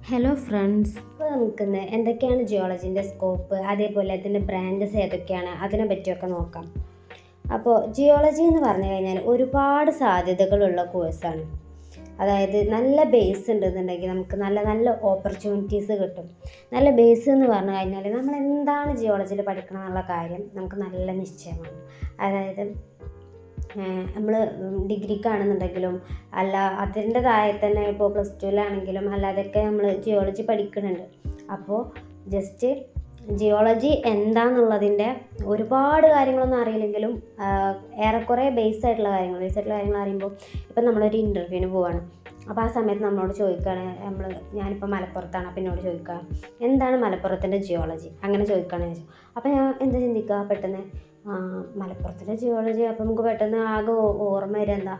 Hello friends, ഇപ്പോൾ നമുക്കിന്ന് എന്തൊക്കെയാണ് ജിയോളജീൻ്റെ സ്കോപ്പ്, അതേപോലെ അതിൻ്റെ ബ്രാഞ്ചസ് ഏതൊക്കെയാണ്, അതിനെ പറ്റിയൊക്കെ നോക്കാം. അപ്പോൾ ജിയോളജി എന്ന് പറഞ്ഞു കഴിഞ്ഞാൽ ഒരുപാട് സാധ്യതകളുള്ള കോഴ്സാണ്. അതായത് നല്ല ബേസ് ഉണ്ടെന്നുണ്ടെങ്കിൽ നമുക്ക് നല്ല നല്ല ഓപ്പർച്യൂണിറ്റീസ് കിട്ടും. നല്ല ബേസ് എന്ന് പറഞ്ഞു കഴിഞ്ഞാൽ നമ്മൾ എന്താണ് ജിയോളജിയിൽ പഠിക്കണം എന്നുള്ള കാര്യം നമുക്ക് നല്ല നിശ്ചയമാണ്. അതായത് നമ്മൾ ഡിഗ്രിക്കാണെന്നുണ്ടെങ്കിലും അല്ല അതിൻ്റെ താഴെ തന്നെ ഇപ്പോൾ പ്ലസ് ടുവിലാണെങ്കിലും അല്ലാതെയൊക്കെ നമ്മൾ ജിയോളജി പഠിക്കുന്നുണ്ട്. അപ്പോൾ ജസ്റ്റ് ജിയോളജി എന്താണെന്നുള്ളതിൻ്റെ ഒരുപാട് കാര്യങ്ങളൊന്നും അറിയില്ലെങ്കിലും ഏറെക്കുറെ ബേസായിട്ടുള്ള കാര്യങ്ങൾ അറിയുമ്പോൾ ഇപ്പം നമ്മളൊരു ഇൻ്റർവ്യൂവിന് പോവാണ്. അപ്പോൾ ആ സമയത്ത് നമ്മളോട് ചോദിക്കുകയാണ്, ഞാനിപ്പോൾ മലപ്പുറത്താണ്, അപ്പോൾ എന്നോട് ചോദിക്കുക എന്താണ് മലപ്പുറത്തിൻ്റെ ജിയോളജി, അങ്ങനെ ചോദിക്കുകയാണെന്ന് വെച്ചാൽ അപ്പോൾ ഞാൻ എന്താ ചിന്തിക്കുക പെട്ടെന്ന്, മലപ്പുറത്തിൻ്റെ ജിയോളജി. അപ്പോൾ നമുക്ക് പെട്ടെന്ന് ആകെ ഓർമ്മ വരിക എന്താ,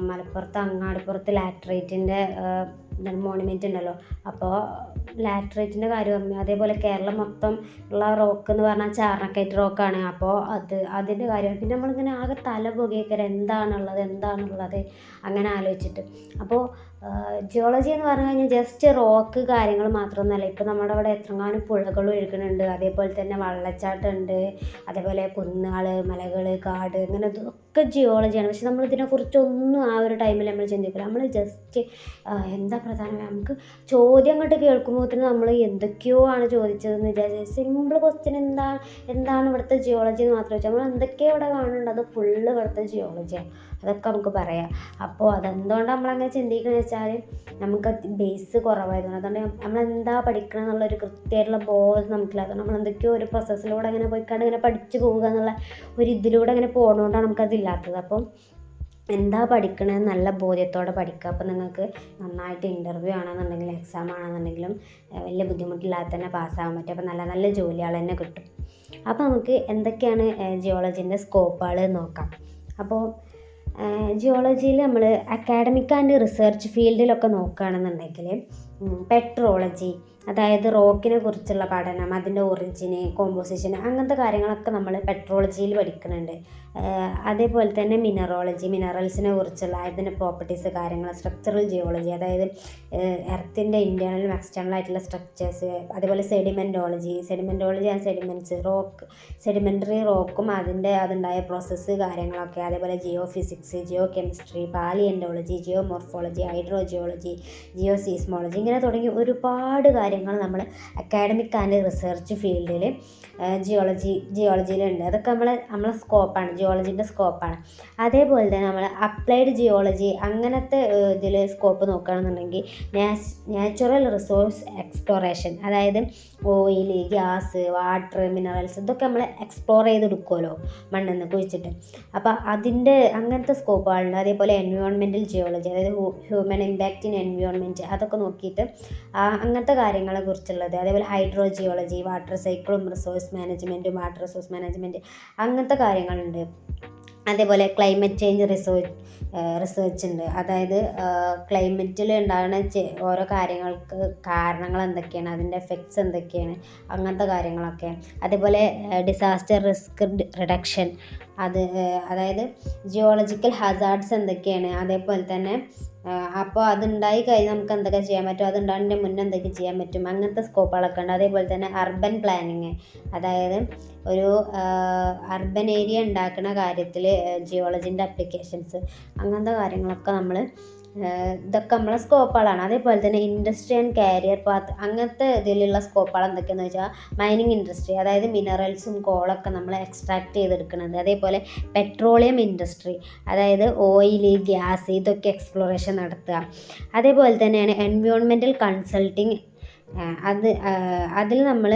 മലപ്പുറത്ത് അങ്ങാടിപ്പുറത്ത് ലാറ്ററൈറ്റിൻ്റെ മോണുമെൻ്റ് ഉണ്ടല്ലോ. അപ്പോൾ ലാറ്ററൈറ്റിൻ്റെ കാര്യം പറഞ്ഞു. അതേപോലെ കേരളം മൊത്തം ഉള്ള റോക്ക് എന്ന് പറഞ്ഞാൽ ചാർണക്കൈറ്റ് റോക്കാണ്. അപ്പോൾ അതിൻ്റെ കാര്യം പിന്നെ നമ്മളിങ്ങനെ ആകെ തല പുകയൊക്കെ എന്താണുള്ളത് അങ്ങനെ ആലോചിച്ചിട്ട്. അപ്പോൾ ജിയോളജി എന്ന് പറഞ്ഞു കഴിഞ്ഞാൽ ജസ്റ്റ് റോക്ക് കാര്യങ്ങൾ മാത്രമൊന്നുമല്ല. ഇപ്പോൾ നമ്മുടെ അവിടെ എത്രങ്ങാനും പുഴകൾ ഒഴുകുന്നുണ്ട്, അതേപോലെ തന്നെ വെള്ളച്ചാട്ടമുണ്ട്, അതേപോലെ കുന്നുകൾ, മലകൾ, കാട്, അങ്ങനെ ഇതൊക്കെ ജിയോളജിയാണ്. പക്ഷെ നമ്മൾ ഇതിനെക്കുറിച്ചൊന്നും ആ ഒരു ടൈമിൽ നമ്മൾ ചിന്തിക്കില്ല. നമ്മൾ ജസ്റ്റ് എന്താ പ്രധാനം, നമുക്ക് ചോദ്യം അങ്ങോട്ട് കേൾക്കുമ്പോഴത്തേന് നമ്മൾ എന്തൊക്കെയോ ആണ് ചോദിച്ചതെന്ന് വിചാരിച്ചു സിമ്പിൾ ക്വസ്റ്റ്യൻ എന്താണ് ഇവിടുത്തെ ജിയോളജി എന്ന് മാത്രം വെച്ചാൽ നമ്മൾ എന്തൊക്കെയോ ഇവിടെ കാണുന്നുണ്ട്, അത് ഫുള്ള് ഇവിടുത്തെ ജിയോളജിയാണ്, അതൊക്കെ നമുക്ക് പറയാം. അപ്പോൾ അതെന്തുകൊണ്ട് നമ്മളങ്ങനെ ചിന്തിക്കുന്നത് വെച്ചാൽ നമുക്ക് ബേസ് കുറവായിരുന്നു. അതുകൊണ്ട് നമ്മളെന്താ പഠിക്കണം എന്നുള്ളൊരു കൃത്യമായിട്ടുള്ള ബോധം നമുക്കില്ലാത്തതുകൊണ്ട് നമ്മൾ എന്തൊക്കെയോ ഒരു പ്രോസസ്സിലൂടെ അങ്ങനെ പോയിക്കാണ്ട് ഇങ്ങനെ പഠിച്ചു പോവുക എന്നുള്ള ഒരു ഇതിലൂടെ അങ്ങനെ പോകുന്നതുകൊണ്ടാണ് നമുക്കതില്ലാത്തത്. അപ്പം എന്താ പഠിക്കണത് നല്ല ബോധ്യത്തോടെ പഠിക്കുക. അപ്പോൾ നിങ്ങൾക്ക് നന്നായിട്ട് ഇൻ്റർവ്യൂ ആണെന്നുണ്ടെങ്കിലും എക്സാം ആണെന്നുണ്ടെങ്കിലും വലിയ ബുദ്ധിമുട്ടില്ലാതെ തന്നെ പാസ്സാകാൻ പറ്റും. അപ്പോൾ നല്ല നല്ല ജോലികൾ തന്നെ കിട്ടും. അപ്പോൾ നമുക്ക് എന്തൊക്കെയാണ് ജിയോളജീൻ്റെ സ്കോപ്പുകൾ നോക്കാം. അപ്പോൾ ജിയോളജിയിൽ നമ്മൾ അക്കാഡമിക് ആൻഡ് റിസർച്ച് ഫീൽഡിലൊക്കെ നോക്കുകയാണെന്നുണ്ടെങ്കിൽ പെട്രോളജി, അതായത് റോക്കിനെ കുറിച്ചുള്ള പഠനം, അതിൻ്റെ ഒറിജിന്, കോമ്പോസിഷൻ, അങ്ങനത്തെ കാര്യങ്ങളൊക്കെ നമ്മൾ പെട്രോളജിയിൽ പഠിക്കുന്നുണ്ട്. അതേപോലെ തന്നെ മിനറോളജി, മിനറൽസിനെ കുറിച്ചുള്ള അതിൻ്റെ പ്രോപ്പർട്ടീസ് കാര്യങ്ങൾ, സ്ട്രക്ചറൽ ജിയോളജി, അതായത് എർത്തിൻ്റെ ഇൻറ്റേർണലും എക്സ്റ്റേണൽ ആയിട്ടുള്ള സ്ട്രക്ചേഴ്സ്, അതേപോലെ സെഡിമെൻറ്റോളജി ആൻഡ് സെഡിമെൻറ്റ്സ്, സെഡിമെൻ്ററി റോക്കും അതുണ്ടായ പ്രോസസ്സ് കാര്യങ്ങളൊക്കെ, അതേപോലെ geophysics, geochemistry, palaeontology, geomorphology, hydrogeology, geo seismology, ഇങ്ങനെ തുടങ്ങി ഒരുപാട് കാര്യങ്ങൾ നമ്മൾ അക്കാഡമിക് ആൻഡ് റിസർച്ച് ഫീൽഡിൽ ജിയോളജിയിലുണ്ട്. അതൊക്കെ നമ്മളെ സ്കോപ്പാണ്, ജിയോളജീൻ്റെ സ്കോപ്പാണ്. അതേപോലെ തന്നെ നമ്മൾ അപ്ലൈഡ് ജിയോളജി അങ്ങനത്തെ ഇതിൽ സ്കോപ്പ് നോക്കുകയാണെന്നുണ്ടെങ്കിൽ നാച്ചുറൽ റിസോഴ്സ് എക്സ്പ്ലോറേഷൻ, അതായത് ഓയിൽ, ഗ്യാസ്, വാട്ടർ, മിനറൽസ്, ഇതൊക്കെ നമ്മൾ എക്സ്പ്ലോർ ചെയ്തെടുക്കുമല്ലോ മണ്ണിൽ നിന്ന് കുഴിച്ചിട്ട്. അപ്പോൾ അങ്ങനത്തെ സ്കോപ്പുകളുണ്ട്. അതേപോലെ എൻവയോൺമെൻറ്റൽ ജിയോളജി, അതായത് ഹ്യൂമൻ ഇമ്പാക്റ്റ് ഇൻ എൻവയോൺമെൻറ്റ്, അതൊക്കെ നോക്കിയിട്ട് അങ്ങനത്തെ കാര്യങ്ങളെ കുറിച്ചുള്ളത്. അതേപോലെ ഹൈഡ്രോ ജിയോളജി, വാട്ടർ സൈക്കിളും റിസോഴ്സ് മാനേജ്മെൻറ്റും, വാട്ടർ റിസോഴ്സ് മാനേജ്മെൻറ്റ്, അങ്ങനത്തെ കാര്യങ്ങളുണ്ട്. അതേപോലെ ക്ലൈമറ്റ് ചേഞ്ച് റിസർച്ച് ഉണ്ട്. അതായത് ക്ലൈമറ്റിൽ ഉണ്ടാകുന്ന ഓരോ കാര്യങ്ങൾക്ക് കാരണങ്ങൾ എന്തൊക്കെയാണ്, അതിൻ്റെ എഫക്ട്സ് എന്തൊക്കെയാണ്, അങ്ങനത്തെ കാര്യങ്ങളൊക്കെ. അതേപോലെ ഡിസാസ്റ്റർ റിസ്ക് റിഡക്ഷൻ, അതായത് ജിയോളജിക്കൽ ഹസാർഡ്സ് എന്തൊക്കെയാണ്, അതേപോലെ തന്നെ അപ്പോൾ അതുണ്ടായി കഴിഞ്ഞാൽ നമുക്ക് എന്തൊക്കെ ചെയ്യാൻ പറ്റും, അതുണ്ടാകുന്നതിൻ്റെ മുന്നേ എന്തൊക്കെ ചെയ്യാൻ പറ്റും, അങ്ങനത്തെ സ്കോപ്പുകളൊക്കെ ഉണ്ട്. അതേപോലെ തന്നെ അർബൻ പ്ലാനിങ്, അതായത് ഒരു അർബൻ ഏരിയ ഉണ്ടാക്കുന്ന കാര്യത്തിൽ ജിയോളജിൻ്റെ അപ്ലിക്കേഷൻസ്, അങ്ങനത്തെ കാര്യങ്ങളൊക്കെ ഇതൊക്കെ നമ്മളെ സ്കോപ്പുകളാണ്. അതേപോലെ തന്നെ ഇൻഡസ്ട്രി ആൻഡ് കാരിയർ പാത്ത്, അങ്ങനത്തെ ഇതിലുള്ള സ്കോപ്പുകൾ എന്തൊക്കെയാണെന്ന് വെച്ചാൽ മൈനിങ് ഇൻഡസ്ട്രി, അതായത് മിനറൽസും കോളൊക്കെ നമ്മൾ എക്സ്ട്രാക്ട് ചെയ്തെടുക്കുന്നത്. അതേപോലെ പെട്രോളിയം ഇൻഡസ്ട്രി, അതായത് ഓയിൽ, ഗ്യാസ്, ഇതൊക്കെ എക്സ്പ്ലോറേഷൻ നടത്തുക. അതേപോലെ തന്നെയാണ് എൻവയോൺമെൻറ്റൽ കൺസൾട്ടിങ്, അതിൽ നമ്മൾ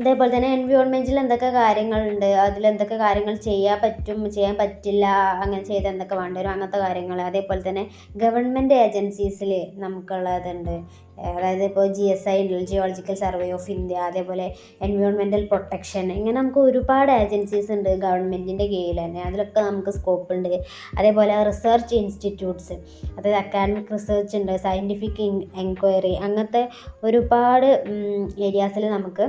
ഇതേപോലെ തന്നെ എൻവയോൺമെൻറ്റിൽ എന്തൊക്കെ കാര്യങ്ങളുണ്ട്, അതിലെന്തൊക്കെ കാര്യങ്ങൾ ചെയ്യാൻ പറ്റും, ചെയ്യാൻ പറ്റില്ല, അങ്ങനെ ചെയ്ത് എന്തൊക്കെ വേണ്ടി വരും, അങ്ങനത്തെ കാര്യങ്ങൾ. അതേപോലെ തന്നെ ഗവൺമെൻറ് ഏജൻസീസിൽ നമുക്കുള്ളതുണ്ട്. അതായത് ഇപ്പോൾ GSI ഉണ്ട്, ജിയോളജിക്കൽ സർവേ ഓഫ് ഇന്ത്യ, അതേപോലെ എൻവയോൺമെൻറ്റൽ പ്രൊട്ടക്ഷൻ, ഇങ്ങനെ നമുക്ക് ഒരുപാട് ഏജൻസീസ് ഉണ്ട് ഗവൺമെൻറ്റിൻ്റെ കീഴിൽ തന്നെ, അതിലൊക്കെ നമുക്ക് സ്കോപ്പ് ഉണ്ട്. അതേപോലെ റിസർച്ച് ഇൻസ്റ്റിറ്റ്യൂട്ട്സ്, അതായത് അക്കാഡമിക് റിസർച്ച് ഉണ്ട്, സയൻറ്റിഫിക് എൻക്വയറി, അങ്ങനത്തെ ഒരുപാട് ഏരിയാസിൽ നമുക്ക്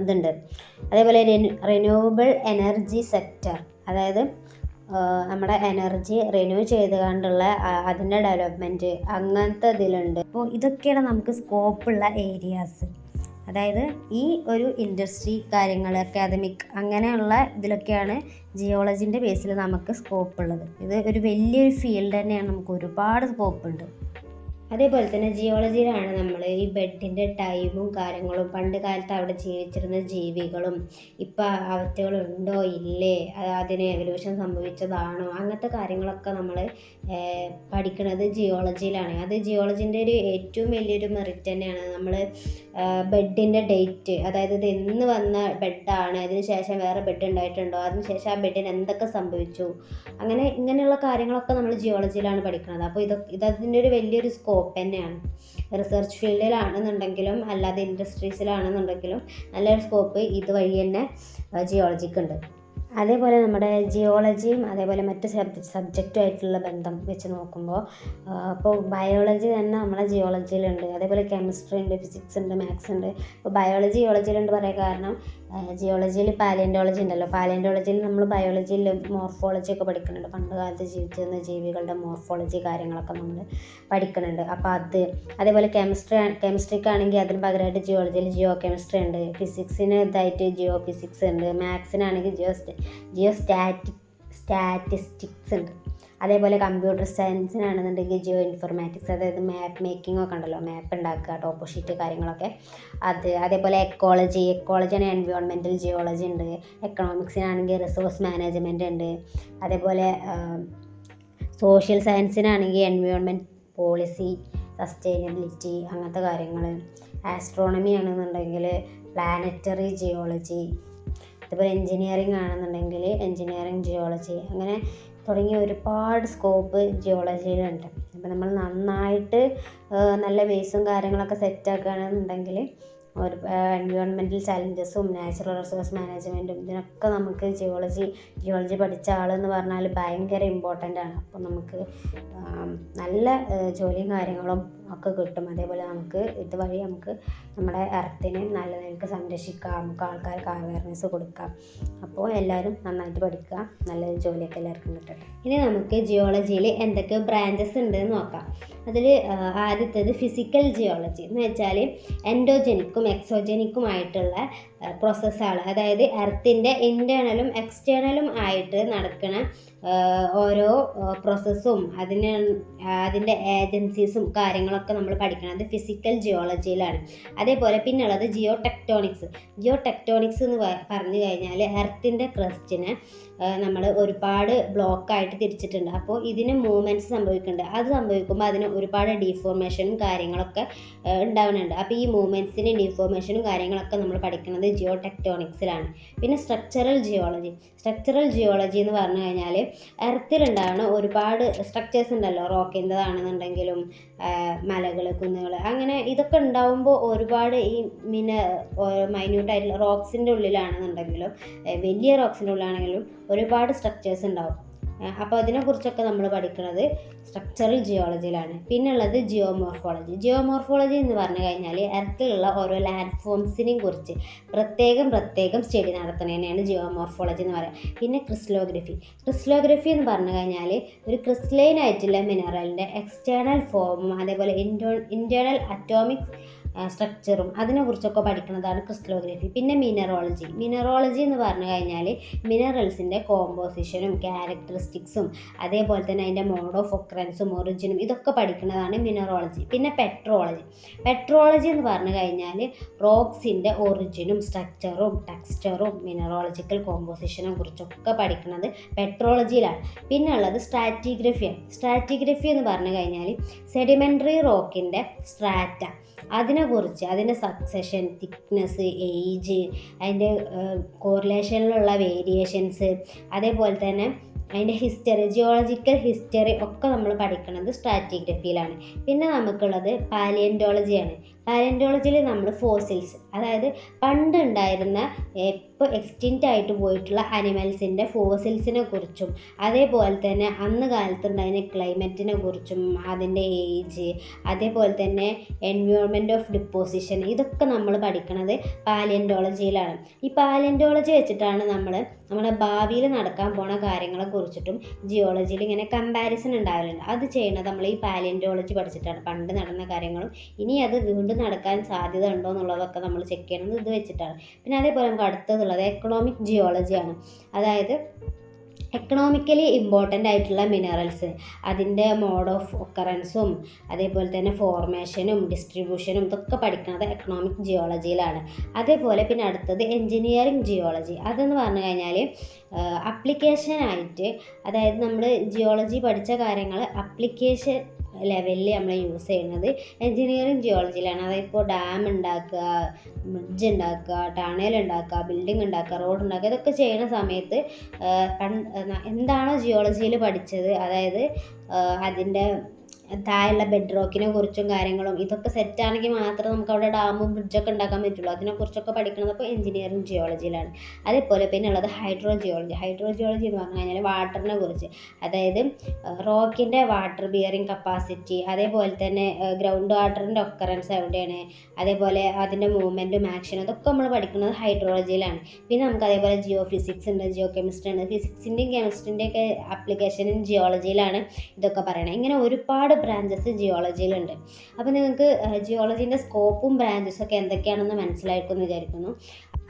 ഇതുണ്ട്. അതേപോലെ റിന്യൂവബിൾ എനർജി സെക്ടർ, അതായത് നമ്മുടെ എനർജി റിന്യൂ ചെയ്ത് കണ്ടുള്ള അതിൻ്റെ ഡെവലപ്മെൻറ്റ് അങ്ങനത്തെ ഇതിലുണ്ട്. അപ്പോൾ ഇതൊക്കെയാണ് നമുക്ക് സ്കോപ്പുള്ള ഏരിയാസ്. അതായത് ഈ ഒരു ഇൻഡസ്ട്രി കാര്യങ്ങൾ അക്കാദമിക് അങ്ങനെയുള്ള ഇതിലൊക്കെയാണ് ജിയോളജിൻ്റെ ബേസിൽ നമുക്ക് സ്കോപ്പ് ഉള്ളത്. ഇത് ഒരു വലിയൊരു ഫീൽഡ് തന്നെയാണ്, നമുക്ക് ഒരുപാട് സ്കോപ്പ് ഉണ്ട്. അതേപോലെ തന്നെ ജിയോളജിയിലാണ് നമ്മൾ ഈ ബെഡിൻ്റെ ടൈമും കാര്യങ്ങളും പണ്ട് കാലത്ത് അവിടെ ജീവിച്ചിരുന്ന ജീവികളും ഇപ്പം അവറ്റകളുണ്ടോ ഇല്ലേ, അതിന് എവല്യൂഷൻ സംഭവിച്ചതാണോ, അങ്ങനത്തെ കാര്യങ്ങളൊക്കെ നമ്മൾ പഠിക്കുന്നത് ജിയോളജിയിലാണ്. അത് ജിയോളജിൻ്റെ ഒരു ഏറ്റവും വലിയൊരു മെറിറ്റ് തന്നെയാണ്. നമ്മൾ ബെഡിൻ്റെ ഡേറ്റ്, അതായത് ഇത് എന്ന് വന്ന ബെഡാണ്, അതിന് ശേഷം വേറെ ബെഡ് ഉണ്ടായിട്ടുണ്ടോ, അതിന് ശേഷം ആ ബെഡിന് എന്തൊക്കെ സംഭവിച്ചു, ഇങ്ങനെയുള്ള കാര്യങ്ങളൊക്കെ നമ്മൾ ജിയോളജിയിലാണ് പഠിക്കുന്നത്. അപ്പോൾ ഇതതിൻ്റെ ഒരു വലിയൊരു സ്കോപ്പ് തന്നെയാണ്. റിസർച്ച് ഫീൽഡിലാണെന്നുണ്ടെങ്കിലും അല്ലാതെ ഇൻഡസ്ട്രീസിലാണെന്നുണ്ടെങ്കിലും നല്ലൊരു സ്കോപ്പ് ഇതുവഴി തന്നെ ജിയോളജിക്കുണ്ട്. അതേപോലെ നമ്മുടെ ജിയോളജിയും അതേപോലെ മറ്റ് സബ്ജക്റ്റുമായിട്ടുള്ള ബന്ധം വെച്ച് നോക്കുമ്പോൾ ഇപ്പോൾ ബയോളജി തന്നെ നമ്മളെ ജിയോളജിയിലുണ്ട്, അതേപോലെ കെമിസ്ട്രി ഉണ്ട്, ഫിസിക്സ് ഉണ്ട്, മാത്സ് ഉണ്ട്. ഇപ്പോൾ ബയോളജി ജിയോളജിയിലുണ്ട് പറയാൻ കാരണം ജിയോളജിയിൽ പാലിയൻറ്റോളജി ഉണ്ടല്ലോ, പാലിയൻറ്റോളജിയിൽ നമ്മൾ ബയോളജിയിൽ മോർഫോളജി ഒക്കെ പഠിക്കുന്നുണ്ട്. പണ്ട് കാലത്ത് ജീവിച്ചിരുന്ന ജീവികളുടെ മോർഫോളജി കാര്യങ്ങളൊക്കെ നമ്മൾ പഠിക്കുന്നുണ്ട്. അപ്പോൾ അതേപോലെ കെമിസ്ട്രിക്കാണെങ്കിൽ അതിന് പകരമായിട്ട് ജിയോളജിയിൽ ജിയോ കെമിസ്ട്രി ഉണ്ട്, ഫിസിക്സിന് ഇതായിട്ട് ജിയോ ഫിസിക്സ് ഉണ്ട്, മാത്സിനാണെങ്കിൽ ജിയോ സ്റ്റാറ്റിസ്റ്റിക്സ് ഉണ്ട്. അതേപോലെ കമ്പ്യൂട്ടർ സയൻസിനാണെന്നുണ്ടെങ്കിൽ ജിയോ ഇൻഫർമാറ്റിക്സ്, അതായത് മാപ്പ് മേക്കിംഗ് ഒക്കെ ഉണ്ടല്ലോ, മാപ്പ് ഉണ്ടാക്കുക, ടോപ്പോ ഷീറ്റ് കാര്യങ്ങളൊക്കെ അതേപോലെ എക്കോളജിയാണ് എൻവയോൺമെൻറ്റൽ ജിയോളജി ഉണ്ട്. എക്കണോമിക്സിനാണെങ്കിൽ റിസോഴ്സ് മാനേജ്മെൻറ്റ് ഉണ്ട്. അതേപോലെ സോഷ്യൽ സയൻസിനാണെങ്കിൽ എൻവയോൺമെൻറ്റ് പോളിസി, സസ്റ്റൈനബിലിറ്റി അങ്ങനത്തെ കാര്യങ്ങൾ. ആസ്ട്രോണമി ആണെന്നുണ്ടെങ്കിൽ പ്ലാനറ്ററി ജിയോളജി. അതുപോലെ എൻജിനീയറിംഗ് ആണെന്നുണ്ടെങ്കിൽ എൻജിനീയറിംഗ് ജിയോളജി, അങ്ങനെ തുടങ്ങിയ ഒരുപാട് സ്കോപ്പ് ജിയോളജിയിലുണ്ട്. അപ്പോൾ നമ്മൾ നന്നായിട്ട് നല്ല ബേസും കാര്യങ്ങളൊക്കെ സെറ്റാക്കുകയാണെന്നുണ്ടെങ്കിൽ ഒരു എൻവയോൺമെൻറ്റൽ ചലഞ്ചസും നാച്ചുറൽ റിസോഴ്സ് മാനേജ്മെൻറ്റും ഇതിനൊക്കെ നമുക്ക് ജിയോളജി പഠിച്ച ആളെന്ന് പറഞ്ഞാൽ ഭയങ്കര ഇമ്പോർട്ടൻ്റ് ആണ്. അപ്പോൾ നമുക്ക് നല്ല ജോലിയും കാര്യങ്ങളും ഒക്കെ കിട്ടും. അതേപോലെ നമുക്ക് ഇതുവഴി നമുക്ക് നമ്മുടെ എർത്തിനെ നല്ല നിലക്ക് സംരക്ഷിക്കാം, നമുക്ക് ആൾക്കാർക്ക് അവയർനെസ് കൊടുക്കാം. അപ്പോൾ എല്ലാവരും നന്നായിട്ട് പഠിക്കുക, നല്ലൊരു ജോലിയൊക്കെ എല്ലാവർക്കും കിട്ടട്ടെ. ഇനി നമുക്ക് ജിയോളജിയിൽ എന്തൊക്കെ ബ്രാഞ്ചസ് ഉണ്ടെന്ന് നോക്കാം. അതിൽ ആദ്യത്തേത് ഫിസിക്കൽ ജിയോളജി എന്ന് വെച്ചാൽ എൻഡോജനിക്കും എക്സോജനിക്കുമായിട്ടുള്ള പ്രോസസ്സാണ്. അതായത് എർത്തിൻ്റെ ഇൻറ്റേർണലും എക്സ്റ്റേണലും ആയിട്ട് നടക്കുന്ന ഓരോ പ്രോസസ്സും അതിൻ്റെ ഏജൻസീസും കാര്യങ്ങളൊക്കെ നമ്മൾ പഠിക്കുന്നത് ഫിസിക്കൽ ജിയോളജിയിലാണ്. അതേപോലെ പിന്നുള്ളത് ജിയോ ടെക്ടോണിക്സ് എന്ന് പറഞ്ഞു കഴിഞ്ഞാൽ എർത്തിൻ്റെ ക്രസ്റ്റിനെ നമ്മൾ ഒരുപാട് ബ്ലോക്കായിട്ട് തിരിച്ചിട്ടുണ്ട്. അപ്പോൾ ഇതിന് മൂവ്മെൻറ്റ്സ് സംഭവിക്കുന്നുണ്ട്. അത് സംഭവിക്കുമ്പോൾ അതിന് ഒരുപാട് ഡീഫോർമേഷനും കാര്യങ്ങളൊക്കെ ഉണ്ടാവുന്നുണ്ട്. അപ്പോൾ ഈ മൂവ്മെൻറ്റ്സിനും ഡീഫോർമേഷനും കാര്യങ്ങളൊക്കെ നമ്മൾ പഠിക്കുന്നത് ജിയോ ടെക്ടോണിക്സിലാണ്. പിന്നെ സ്ട്രക്ചറൽ ജിയോളജി എന്ന് പറഞ്ഞു കഴിഞ്ഞാൽ എർത്തിലുണ്ടാവുന്ന ഒരുപാട് സ്ട്രക്ചേഴ്സ് ഉണ്ടല്ലോ, റോക്കിൻ്റെതാണെന്നുണ്ടെങ്കിലും മലകൾ, കുന്നുകൾ, അങ്ങനെ ഇതൊക്കെ ഉണ്ടാവുമ്പോൾ ഒരുപാട് ഈ മൈന്യൂട്ടായിട്ടുള്ള റോക്സിൻ്റെ ഉള്ളിലാണെന്നുണ്ടെങ്കിലും വലിയ റോക്സിൻ്റെ ഉള്ളിലാണെങ്കിലും ഒരുപാട് സ്ട്രക്ചേഴ്സ് ഉണ്ടാവും. അപ്പോൾ അതിനെക്കുറിച്ചൊക്കെ നമ്മൾ പഠിക്കുന്നത് സ്ട്രക്ചറൽ ജിയോളജിയിലാണ്. പിന്നുള്ളത് ജിയോമോർഫോളജി എന്ന് പറഞ്ഞു കഴിഞ്ഞാൽ എർത്തിലുള്ള ഓരോ ലാൻഡ് ഫോംസിനെയും കുറിച്ച് പ്രത്യേകം സ്റ്റഡി നടത്തുന്നതിനെയാണ് ജിയോമോർഫോളജി എന്ന് പറയുക. പിന്നെ ക്രിസ്റ്റലോഗ്രഫി എന്ന് പറഞ്ഞു കഴിഞ്ഞാൽ ഒരു ക്രിസ്റ്റലൈൻ ആയിട്ടുള്ള മിനറലിൻ്റെ എക്സ്റ്റേണൽ ഫോമും അതേപോലെ ഇൻറ്റേർണൽ അറ്റോമിക് സ്ട്രക്ചറും അതിനെക്കുറിച്ചൊക്കെ പഠിക്കുന്നതാണ് ക്രിസ്റ്റലോഗ്രഫി. പിന്നെ മിനറോളജി എന്ന് പറഞ്ഞു കഴിഞ്ഞാൽ മിനറൽസിൻ്റെ കോമ്പോസിഷനും ക്യാരക്ടറിസ്റ്റിക്സും അതേപോലെ തന്നെ അതിൻ്റെ മോഡ് ഓഫ് ഒക്കറൻസും ഒറിജിനും ഇതൊക്കെ പഠിക്കുന്നതാണ് മിനറോളജി. പിന്നെ പെട്രോളജി എന്ന് പറഞ്ഞു കഴിഞ്ഞാൽ റോക്സിൻ്റെ ഒറിജിനും സ്ട്രക്ചറും ടെക്സ്ചറും മിനറോളജിക്കൽ കോമ്പോസിഷനെ കുറിച്ചൊക്കെ പഠിക്കുന്നത് പെട്രോളജിയിലാണ്. പിന്നെ ഉള്ളത് സ്ട്രാറ്റിഗ്രഫി എന്ന് പറഞ്ഞു കഴിഞ്ഞാൽ സെഡിമെൻ്ററി റോക്കിൻ്റെ സ്ട്രാറ്റ, അതിനെക്കുറിച്ച് അതിൻ്റെ സക്സഷൻ, തിക്നെസ്, ഏജ്, അതിൻ്റെ കോറിലേഷനിലുള്ള വേരിയേഷൻസ്, അതേപോലെ തന്നെ അതിൻ്റെ ജിയോളജിക്കൽ ഹിസ്റ്ററി ഒക്കെ നമ്മൾ പഠിക്കുന്നത് സ്ട്രാറ്റിഗ്രഫിയിലാണ്. പിന്നെ നമുക്കുള്ളത് പാലിയൻറ്റോളജിയാണ്. പാലിയോntologyയിൽ നമ്മൾ ഫോസിൽസ്, അതായത് പണ്ട് ഉണ്ടായിരുന്ന ഇപ്പോൾ എക്സ്റ്റിൻറ്റ് ആയിട്ട് പോയിട്ടുള്ള അനിമൽസിൻ്റെ ഫോസിൽസിനെ കുറിച്ചും അതേപോലെ തന്നെ അന്ന് കാലത്തുണ്ടായിരുന്ന ക്ലൈമറ്റിനെ കുറിച്ചും അതിൻ്റെ ഏജ്, അതേപോലെ തന്നെ എൻവയോൺമെൻറ്റ് ഓഫ് ഡിപ്പോസിഷൻ, ഇതൊക്കെ നമ്മൾ പഠിക്കുന്നത് പാലിയോntologyയിലാണ്. ഈ പാലിയോntology വെച്ചിട്ടാണ് നമ്മുടെ ഭാവിയിൽ നടക്കാൻ പോണ കാര്യങ്ങളെ കുറിച്ചിട്ടും ജിയോളജിയിൽ ഇങ്ങനെ കമ്പാരിസൺ ഉണ്ടാവലുണ്ട്. അത് ചെയ്യുന്നത് നമ്മൾ ഈ പാലിയോntology പഠിച്ചിട്ടാണ്. പണ്ട് നടന്ന കാര്യങ്ങളും ഇനി അത് വീണ്ടും നടക്കാൻ സാധ്യത ഉണ്ടോ എന്നുള്ളതൊക്കെ നമ്മൾ ചെക്ക് ചെയ്യണത് ഇത് വെച്ചിട്ടാണ്. പിന്നെ അതേപോലെ നമുക്ക് അടുത്തതുള്ളത് എക്കണോമിക് ജിയോളജിയാണ്. അതായത് എക്കണോമിക്കലി ഇമ്പോർട്ടൻ്റ് ആയിട്ടുള്ള മിനറൽസ്, അതിൻ്റെ മോഡ് ഓഫ് ഒക്കറൻസും അതേപോലെ തന്നെ ഫോർമേഷനും ഡിസ്ട്രിബ്യൂഷനും ഇതൊക്കെ പഠിക്കുന്നത് എക്കണോമിക് ജിയോളജിയിലാണ്. അതേപോലെ പിന്നെ അടുത്തത് എൻജിനീയറിംഗ് ജിയോളജി. അതെന്ന് പറഞ്ഞു കഴിഞ്ഞാൽ ആയിട്ട്, അതായത് നമ്മൾ ജിയോളജി പഠിച്ച കാര്യങ്ങൾ അപ്ലിക്കേഷൻ ലെവലിൽ നമ്മൾ യൂസ് ചെയ്യുന്നത് എൻജിനീയറിംഗ് ജിയോളജിയിലാണ്. അതായത് ഇപ്പോൾ ഡാം ഉണ്ടാക്കുക, ബ്രിഡ്ജ് ഉണ്ടാക്കുക, ടണൽ ഉണ്ടാക്കുക, ബിൽഡിംഗ് ഉണ്ടാക്കുക, റോഡ് ഉണ്ടാക്കുക, ഇതൊക്കെ ചെയ്യുന്ന സമയത്ത് എന്താണോ ജിയോളജിയിൽ പഠിച്ചത്, അതായത് അതിൻ്റെ താഴെയുള്ള ബെഡ് റോക്കിനെ കുറിച്ചും കാര്യങ്ങളും ഇതൊക്കെ സെറ്റാണെങ്കിൽ മാത്രമേ നമുക്ക് അവിടെ ഡാമും ബ്രിഡ്ജൊക്കെ ഉണ്ടാക്കാൻ പറ്റുള്ളൂ. അതിനെക്കുറിച്ചൊക്കെ പഠിക്കുന്നത് അപ്പോൾ എൻജിനീയറിംഗ് ജിയോളജിയിലാണ്. അതേപോലെ പിന്നെ ഉള്ളത് ഹൈഡ്രോ ജിയോളജി. ഹൈഡ്രോ ജിയോളജി എന്ന് പറഞ്ഞു കഴിഞ്ഞാൽ വാട്ടറിനെ കുറിച്ച്, അതായത് റോക്കിൻ്റെ വാട്ടർ ബിയറിംഗ് കപ്പാസിറ്റി, അതേപോലെ തന്നെ ഗ്രൗണ്ട് വാട്ടറിൻ്റെ ഒക്കറൻസ് എവിടെയാണ്, അതേപോലെ അതിൻ്റെ മൂവ്മെൻറ്റും ആക്ഷനും, അതൊക്കെ നമ്മൾ പഠിക്കുന്നത് ഹൈഡ്രോളജിയിലാണ്. പിന്നെ നമുക്ക് അതേപോലെ ജിയോ ഫിസിക്സ് ഉണ്ട്, ജിയോ കെമിസ്ട്രി ഉണ്ട്. ഫിസിക്സിൻ്റെയും കെമിസ്ട്രിൻ്റെയൊക്കെ ആപ്ലിക്കേഷനും ജിയോളജിയിലാണ് ഇതൊക്കെ പറയണത്. ഇങ്ങനെ ഒരുപാട് ബ്രാഞ്ചസ് ജിയോളജിയിലുണ്ട്. അപ്പോൾ നിങ്ങൾക്ക് ജിയോളജീൻ്റെ സ്കോപ്പും ബ്രാഞ്ചസും ഒക്കെ എന്തൊക്കെയാണെന്ന് മനസ്സിലായിരിക്കുമെന്ന് വിചാരിക്കുന്നു.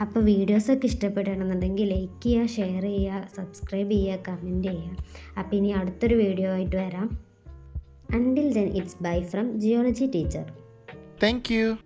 അപ്പോൾ വീഡിയോസൊക്കെ ഇഷ്ടപ്പെടുകയാണെന്നുണ്ടെങ്കിൽ ലൈക്ക് ചെയ്യുക, ഷെയർ ചെയ്യുക, സബ്സ്ക്രൈബ് ചെയ്യുക, കമൻറ്റ് ചെയ്യുക. അപ്പോൾ ഇനി അടുത്തൊരു വീഡിയോ ആയിട്ട് വരാം. Until then, it's bye from Geology Teacher. Thank you.